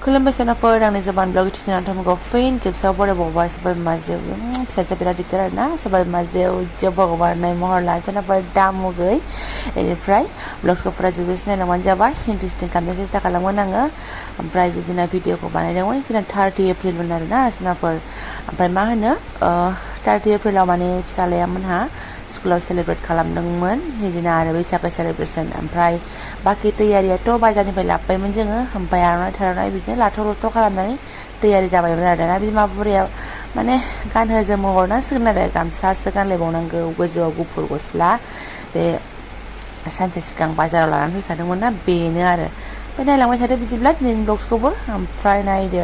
खुलुमबाय सोनाफोर आंनि Jobanivlog YouTube channel थमखौ फिन खेबसेयाव बरायबावबाय सोरबा बिमाजों फिसाजो बिराद दिगदार आरोना सोरबा बिमाजों जो भगवान महर लानो सोनाफोर दामुगै बेनिफ्राय ब्लग्सखौ फुरा जोबजासे नायलांबानो जाबाय इन्टारेस्टिं खालामनो सेस्था खालामगोन आङो ओमफ्राय जिदिना भिडिअखौ बानायदोंमोन जोंना 30 एप्रिलमोन आरोना सोनाफोर ओमफ्राय मा होनो 30 एप्रिलाव माने फिसालाया मोनहा स्कुलाव सेलेब्रेट खालामदोंमोन बिदिनो आरो बैसागो सेलेब्रेसन ओमफ्राय बाखि तैयारियाथ' बाजारनिफ्राय लाबोबायमोन जोङो ओमफ्राय आर'नाइ थार'नाइ बिदिनो लाथ' लथ' खालामनानै तैयारि जाबायमोन आरोना बिमा बुरैया माने गानहोजोमो हरनांसिगोन आरो गामसासो गानलायबावनांगौ गोजौआव गुफुर गस्ला बे सानसे सिगां बाजाराव लानानै फैखादोंमोन ना बेनो आरो ओमफ्राय नायलांबाय थादो बिदिब्ला दिनैनि ब्लग्सखौबो ओमफ्राय नायदो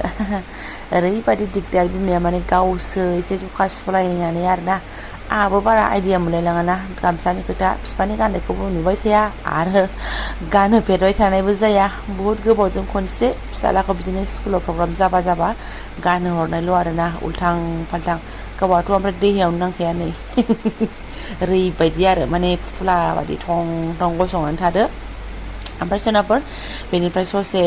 ओरैबायदि दिगदार बिमाया माने गावसो एसे जखा सुलायनानै आरोना आंहाबो बारा आइडिया मोनलायलाङाना गामसानि खोथा बिफानि गाननायखौबो नुबाय थाया आरो गानहोफेरबाय थानायबो जाया बुहुत गोबावजों खनसे फिसालाखौ बिदिनो स्कुलाव प्रग्राम जाबा गानहोहरनायल' आरोना उल्थां फाल्थां गावहाथ' ओमफ्राय देहायावनो नांखाया नै ओरैबायदि आरो माने फुथुला बायदि थं थं गसंनानै थादो ओमफ्राय सोनाफोर बेनिफ्राय ससे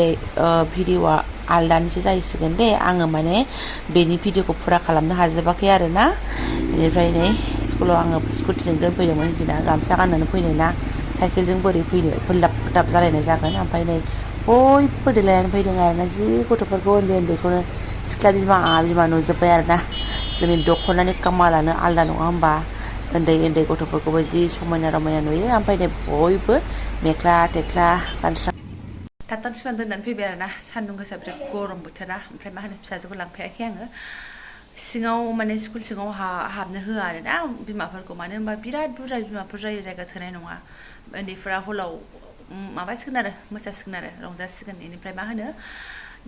भिडिअआ आलदानिसो जाहैसिगोन दे आङो माने बेनि भिडिअखौ फुरा खालामनो हाजोबाखै आरोना बेनिफ्राय नै स्कुलाव आङो स्कुटिजों दोनफैदोंमोन बिदिना गामसा गाननानै फैनो ना साइकेलजों बोरै फैनो फोल्लाब फोथाब जालायनाय जागोन ओमफ्राय नै बयबो देलायनानै फैदों आरोना जि गथ'फोरखौ उन्दै उन्दैखौनो सिख्ला बिमा नुजोब्बाय आरोना जोंनि दख'नानि कामालानो आलदा नङा होमबा उन्दै उन्दै गथ'फोरखौबो जि समायना रमायना नुयो ओमफ्राय नै बयबो मेख्ला टेख्ला गानस्रा थाबथाब सिफां दोननानै फैबाय आरोना सान्दुं गोसा बिराद गरम बोथोरा ओमफ्राय मा होनो फिसाजोखौ लांफायाखै आङो सिङाव माने स्कुल सिङाव हाबनो होआ आरोना बिमाफोरखौ मानो होनबा बिराद बुरजा बिमाफोर जायो जायगा थोनाय नङा उन्दैफ्रा हलाव माबासिगोन आरो मोसासिगोन आरो रंजासिगोन बेनिफ्राय मा होनो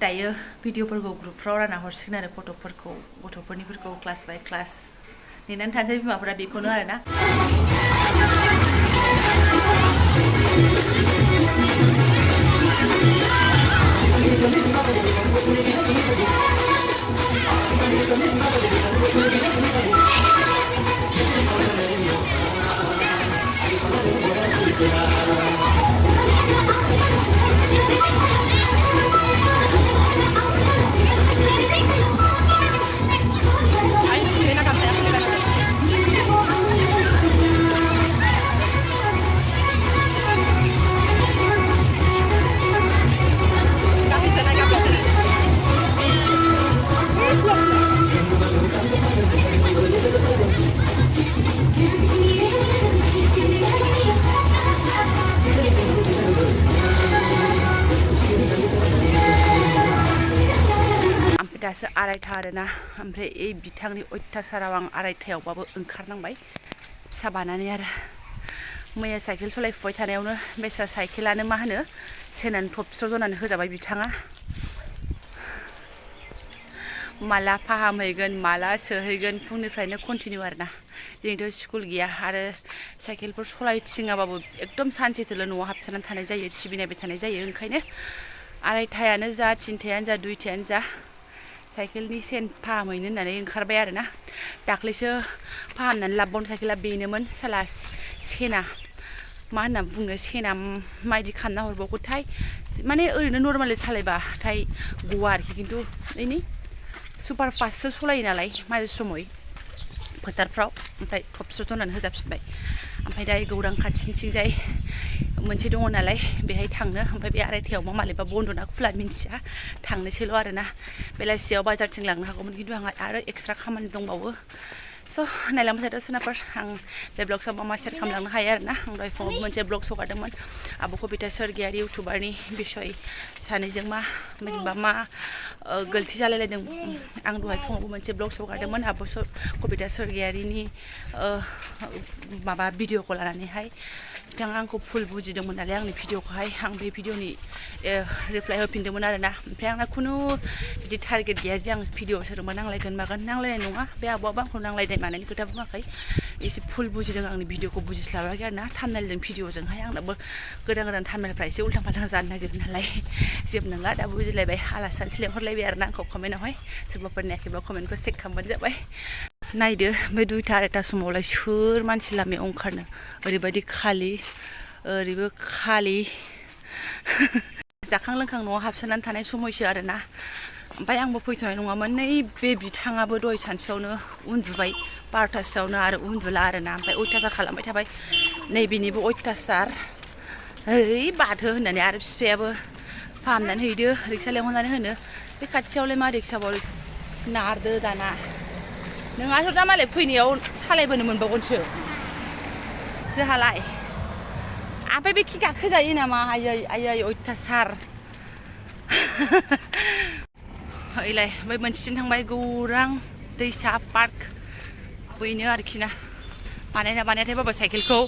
दायो भिडिअफोरखौ ग्रुपफ्राव रानना हरसिगोन आरो गथ'फोरनिफोरखौ क्लास बाय क्लास नेनानै थानोसै बिमाफोरा बेखौनो आरोना दासो आरायथा आरोना ओमफ्राय এই बिथांनि अयथासाराव आं आरायथायावबाबो ओंखारनांबाय फिसा बानानै आरो मैया साइकेल सलायफुबाय थानायावनो बेस्रा साइकेलानो मा होनो सेनानै थबस्र' जनानै होजाबाय बिथाङा माला फाहामहैगोन माला सोहैगोन फुंनिफ्रायनो कन्टिनिउ आरोना दिनैथ' स्कुल गैया आरो साइकेलफोर सलायथिङाबाबो एकदम सानसेथोल' न'आव हाबसोनानै थानाय जायो टिभि नायबाय थानाय जायो ओंखायनो आरायथायानो जा थिनथायानो जा दुइथायानो जा साइकेलनि सेन फाहामहैनो होननानै ओंखारबाय आरोना दाख्लैसो फाहामनानै लाबोबावनो साइकेला बेनोमोन साला सेना मा होनना बुंनो सेना मायदि खालामना हरबावगोथाय माने ओरैनो नर्मालि सालायबाथाय गवा आरोखि खिन्थु इनि सुपार फास्टसो सलायो नालाय माजे समय फोथारफ्राव ओमफ्राय थबस्र' जनानै होजाफिनबाय ओमफ्राय दा गौरां खाथिनिथिंजाय मोनसे दङ नालाय बेहाय थांनो ओमफ्राय बे आरायथायाव मा मालाबा बन्द' ना खुला मिन्थिया थांनोसैल' आरोना बेलासियाव बाजारथिं लांनो हागौमोन खिन्थु आंहा आरो एक्सट्रा खामानि दंबावो स' नायलांबाय थादो सोनाफोर आं बे ब्लग्सआव मा सेयार खालामलांनो हायो आरोना आं दहाय फुङाव मोनसे ब्लग हगारदोंमोन आब' कबिता सोरगियारि इउटुबारनि बिसय सानैजों मा गलथि जालायलायदों आं दहाय फुङावबो मोनसे ब्लग हगारदोंमोन आब' कबिता सोरगियारिनि माबा भिडिअखौ लानानैहाय बिथाङा आंखौ फुल बुजिदोंमोन नालाय आंनि भिडिअखौहाय आं बे भिडिअनि रिप्लाइ होफिनदोंमोन आरोना ओमफ्राय आंना खुनु बिदि टारगेट गैया जे आं भिडिअ सोरजोंबा नांलायगोन मागोन नांलायनाय नङा बे आब'आबो आंखौ नांलायनाय मानायनि खोथा बुङाखै एसे फुल बुजिदों आंनि भिडिअखौ बुजिस्लाबाखै आरोना थामनेलजों भिडिअजोंहाय आंनाबो गोदान थामनेलफ्रा एसे उल्थां फाल्थां जानो नागिरो नालाय जेबो नङा दा बुजिलायबाय आलासि सानसे लेंहरलायबाय आरोना आंखौ कमेन्टआवहाय सोरबाफोर नायाखैबा कमेन्टखौ चेक खालामबानो जाबाय नायदो ओमफ्राय दुइथा आरायथा समावलाय सोर मानसि लामायाव ओंखारनो ओरैबायदि खालि ओरैबो खालि जाखां लोंखां न'आव हाबसोनानै थानाय समायसो आरोना ओमफ्राय आंबो फैथ'नाय नङामोन नै बे बिथाङाबो दहाय सानसुआवनो उन्दुबाय 12थासोआवनो आरो उन्दुला आरोना ओमफ्राय अयथासार खालामबाय थाबाय नै बेनिबो अयथासार ओइ बाथो होननानै आरो बिफायाबो फाहामनानै हैदो रिक्सा लेंहरनानै होनो बे खाथियावलाय मा रिक्साबाव नारदो दाना नोंहाथ' दा मालाय फैनायाव सालायबोनो मोनबावगोनसो जोंहालाय ओमफ्राय बे खि गाखोजायो नामा आयै आयै अयथासार ओइलाय बै मोनसेथिं थांबाय गौरां दैसा पार्क बैनो आरोखि ना बानायनायाथाय बाबा साइकेलखौ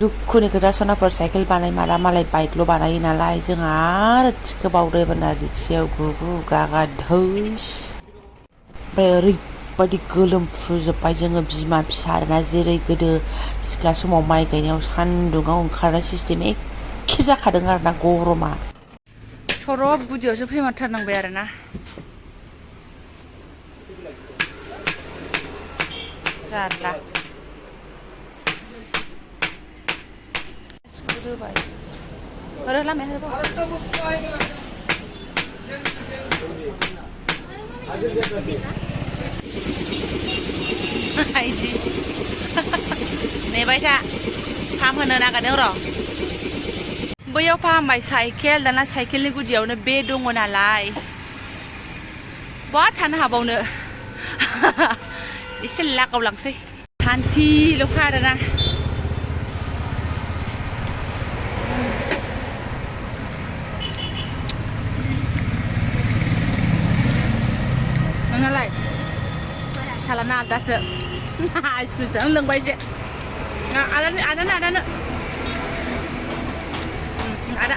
दुखुनि खोथा सनाफोर साइकेल बानायमारा मालाय बाइकल' बानायो नालाय जोंहा आरो थिखोबावदोबोना रिक्सायाव गुगु गागा धैस ओमफ्राय ओरैबायदि गोलोमफ्रुजोब्बाय जोङो बिमा फिसा आरोना जेरै गोदो सिख्ला समाव माइ गायनायाव सान्दुङाव ओंखारनाय सिस्टेम एखे जाखादों आरोना गरमा सरब गुदियावसो फैमारथारनांबाय आरोना जारला स्कुरोबाय ओरै लामाया आइदि नेबाय था फाहामहोनो नागिरदों र' बैयाव फाहामबाय साइकेल दाना साइकेलनि गुदियावनो बे दङ नालाय बहा थानो हाबावनो एसे लागावलांसै हान्थिल'खा आरोना नोंनालाय फिसालाना आलदासो आइसक्रिमजों लोंबाय जे आदानो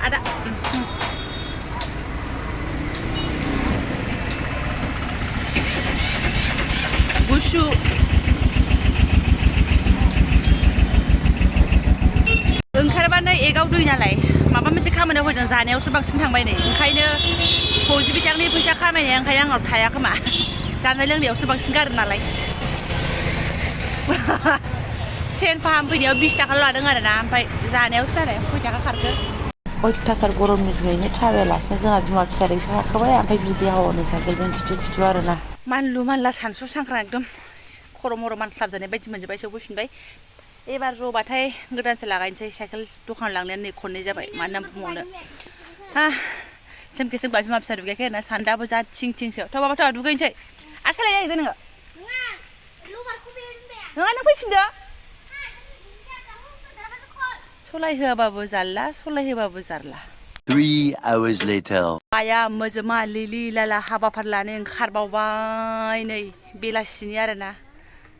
आदा गुसु ओंखारबा नै एगाव दै नालाय माबा मोनसे खामानियाव फैदों जानायावसो बांसिन थांबाय नै ओंखायनो फौजि बिथांनि फैसा खामायनाया ओंखायनो आंनाव थाया खोमा जानाय लोंनायावसो बांसिन गारो नालाय सेन फाहामफैनायाव 20 थाखा लादों आरोना ओमफ्राय जानायावसो जानाय खय थाखा खारखो अयथासार गरमनि जुनैनो थाबायालासिनो जोंहा बिमा फिसा रिक्सा गाखोबाय ओमफ्राय बिदि हौवानि साइकेलजों खिथु आरोना मानलु मानला सानसु सांख्रां एकदम खर' मर' मानख्लाबजानाय बायदि मोनजोब्बाय सौफैफिनबाय एबार ज'बाथाय गोदानसो लागायनोसै साइकेल दखान लांनाया नै खननै जाबाय मानो होनना बुंबावनो सेमखे जोंबा बिमा फिसा दुगैयाखै आरोना सान्दाबो जा थिंसो थ'बाबाथ' दुगैनोसै आरो सालायजाहैदो नोङो नङा नों फैफिनदो सलाय होआबाबो जारला सलाय होबाबो जारला 3 hours later आया मोजोमा लिलि लाला हाबाफार लानो ओंखारबावबाय नै बेलासिनि आरोना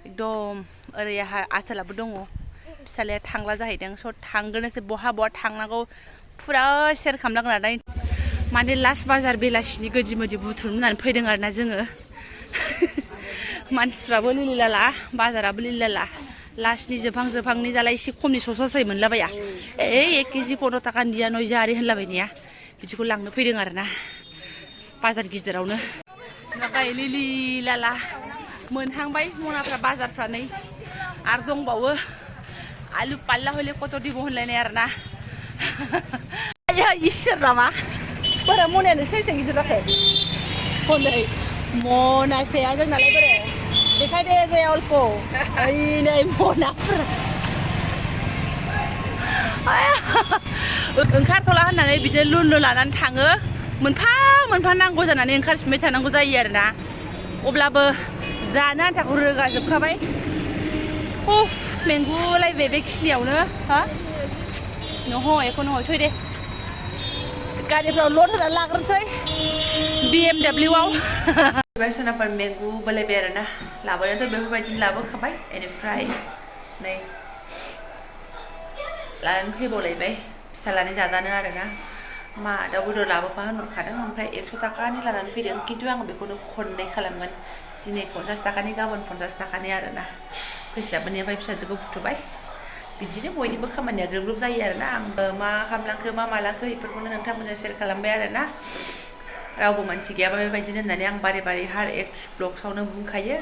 एकदम ओरै आसोलाबो दङ फिसालाया थांला जाहैदों स' थांगोनसो बहा थांनांगौ फुरा सेयार खालामनांगोन आरोना माने लास्ट बाजार बेलासिनि गोदि मोदि बुथुमनानै फैदों आरोना जोङो मानसिफ्राबो लिलि लाला बाजाराबो लिलि लाला लास्टनि जोबहांनि दालाय एसे खमनि ससै मोनलाबाया 1 केजि 15 थाखानिया नयजारि होनलाबायनाया बिदिखौ लांनो फैदों आरोना बाजार गिदिरावनो नाथाय लिलि लाला मोनहांबाय मनाफ्रा बाजारफ्रा नै आरो दंबावो आलु पाल्ला हले कत दिबो होनलायनाय आरोना आया इसोर नामा बोरै मनायानो बेसेबां गिदिर जाखो हनै मनासेया जोंनालाय बोरै देखायदो जे अल्प ओइ नै मनाफ्रा ओंखारथ'ला होननानै बिदिनो लुनलु लानानै थाङो मोनफा नांगौ जानानै ओंखारफिनबाय थानांगौ जायो आरोना अब्लाबो जानो आन्थाखौ रोगाजोबखाबाय उफ मेंगुलायबाय बे खिनियावनो हा नह एखौ नह थै दे गारिफ्राव लड होनानै लाग्रोसै BMWआव सोनाफोर मेंगु बोलायबाय आरोना लाबोनायाथ' बेफोरबायदिनो लाबोखाबाय बेनिफ्राय नै लानानै फैबावलायबाय फिसालानि जागानो आरोना मा दाउ बेदर लाबोफा होनहरखादों ओमफ्राय 100 थाखानि लानानै फैदों खिन्थु आं बेखौनो खननै खालामगोन दिनै 50 थाखानि गाबोन 50 थाखानि आरोना फैसाबोनिफ्राय फिसाजोखौ बुथुबाय बिदिनो बयनिबो खामानिया ग्रोब ग्रोब जायो आरोना आंबो मा खालामलांखो मा मालांखो बेफोरखौनो नोंथांमोनजों शेयार खालामबाय आरोना रावबो मानसि गैयाबा बेबायदिनो होननानै आं बारे बारे हार एक ब्लग्सआवनो बुंखायो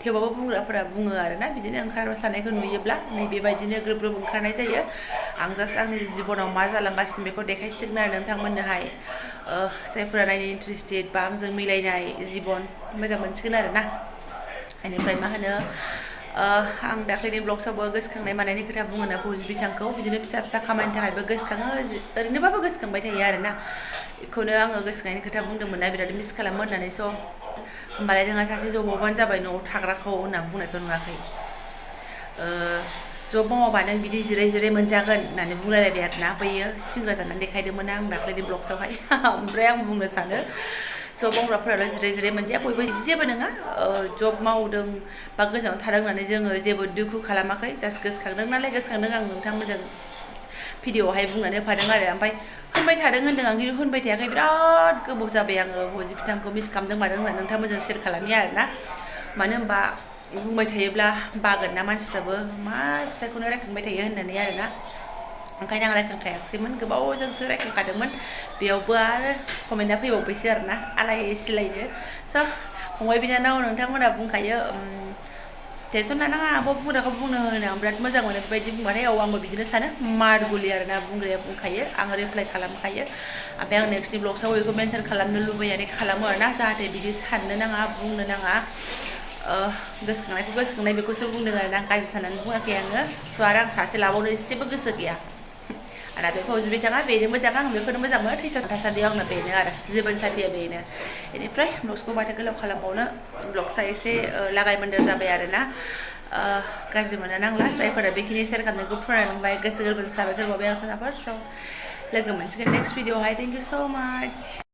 थेवबाबो बुंग्राफोरा बुङो आरोना बिदिनो ओंखारबाय थानायखौ नुयोब्ला नै बेबायदिनो ग्रोब ग्रोब ओंखारनाय जायो आं जास्ट आंनि जिबनाव मा जालांगासिनो बेखौ देखायसिगोन आरो नोंथांमोननोहाय जायफोरा नायनो इन्टारेस्टेड बा आंजों मिलायनाय जिबन मोजां मोनसिगोन आरोना बेनिफ्राय मा होनो आं दाख्लैनि ब्लग्सआवबो गोसोखांनाय मानायनि खोथा बुङो ना फौजि बिथांखौ बिदिनो फिसा फिसा खामानिनि थाखायबो गोसोखाङो ओरैनोबाबो गोसोखांबाय थायो आरोना बेखौनो आङो गोसोखांनायनि खोथा बुंदोंमोन ना बिराद मिस खालामो होननानै स' होमबालाय नोंहा सासे जब मावबानो जाबाय न'आव थाग्राखौ होनना बुंनायखौ नुवाखै जब मावाबा नों बिदि जिराय जिराय मोनजागोन होननानै बुंलायलायबाय आरोना बैयो सिंग्रा जानानै देखायदोंमोन आं दाख्लैनि ब्लग्सआवहाय ओमफ्राय आं बुंनो सानो जब मावग्राफोराल' जिराय जिराय मोनजाया बयबो जेबो नङा जब मावदों बा गोजानाव थादों होननानै जोङो जेबो दुखु खालामाखै जास्ट गोसोखांदों नालाय गोसोखांदों आं नोंथांमोनजों भिडिअ'आवहाय बुंनानै होफादों आरो ओमफ्राय होनबाय थादों होन्दों आं खिन्थु होनबाय थायाखै बिराद गोबाव जाबाय आङो फौजि बिथांखौ मिस खालामदों मादों होननानै नोंथांमोनजों शेयार खालामिया आरोना मानो होनबा बुंबाय थायोब्ला बागोन ना मानसिफ्राबो मा फिसाखौनो रायखांबाय थायो होननानै आरोना ओंखायनो आं रायखांखायाखैमोन गोबावजोंसो रायखांखादोंमोन बेयावबो आरो कमेन्टआ फैबावबायसो आरोना आलाय सिलायनो स' फंबाय बिनानाव नोंथांमोना बुंखायो टेनसन लानाङा आब' बुंग्राखौ बुंनो होनो आं बिराद मोजां मोनो बेबायदि बुंबाथाय आंबो बिदिनो सानो मारगुलि आरोना बुंग्राया बुंखायो आङो रिप्लाइ खालामखायो ओमफ्राय आं नेक्स्टनि ब्लग्सआव बेखौ मेनसन खालामनो लुबैनानै खालामो आरोना जाहाथे बिदि साननो नाङा बुंनो नाङा गोसोखांनायखौ गोसोखांनाय बेखौसो बुंदों आरोना आं गाज्रि साननानै बुङाखै आङो स' आरो आं सासे लाबावनो एसेबो गोसो गैया आंना बे फौजि बिथाङा बेनो मोजां आं बेखौनो मोजां मोनो थैस' थासान्दियाव आंना बेनो आरो जिबन साथिया बेनो बेनिफ्राय ब्लग्सखौ माथो गोलाव खालामबावनो ब्लग्सआ एसे लागाय मोन्देर जाबाय आरोना गाज्रि मोननो नांला जायफोरा बेखिनि शेयार खालामनायखौ फरायलांबाय गोसो गोरबोजों साबायखर बावबाय आं सोनाफोर स' लोगो मोनसिगोन नेक्स्ट भिडिअआवहाय थेंक इउ स' माच